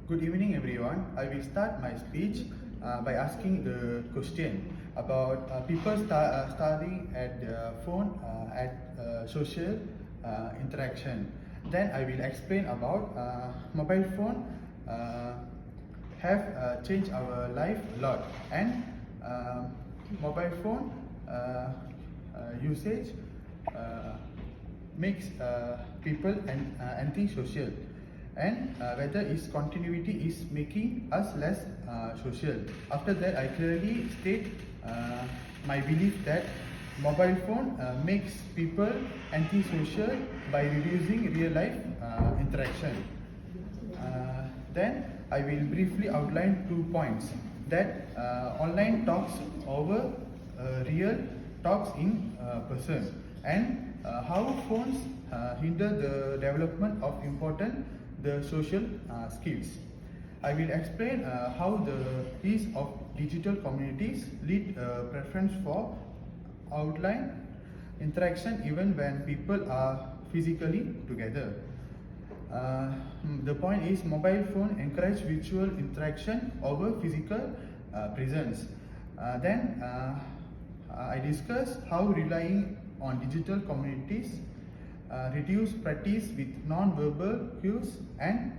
Good evening, everyone. I will start my speech by asking the question about people studying at the phone at social interaction. Then I will explain about mobile phone have changed our life a lot, and mobile phone usage makes people anti-social, and whether its continuity is making us less social. After that, I clearly state my belief that mobile phone makes people antisocial by reducing real life interaction. Then I will briefly outline 2 points that online talks over real talks in person, and how phones hinder the development of important the social skills. I will explain how the ease of digital communities lead preference for outline interaction even when people are physically together. The point is mobile phone encourage virtual interaction over physical presence. Then I discuss how relying on digital communities reduce practice with non-verbal cues, and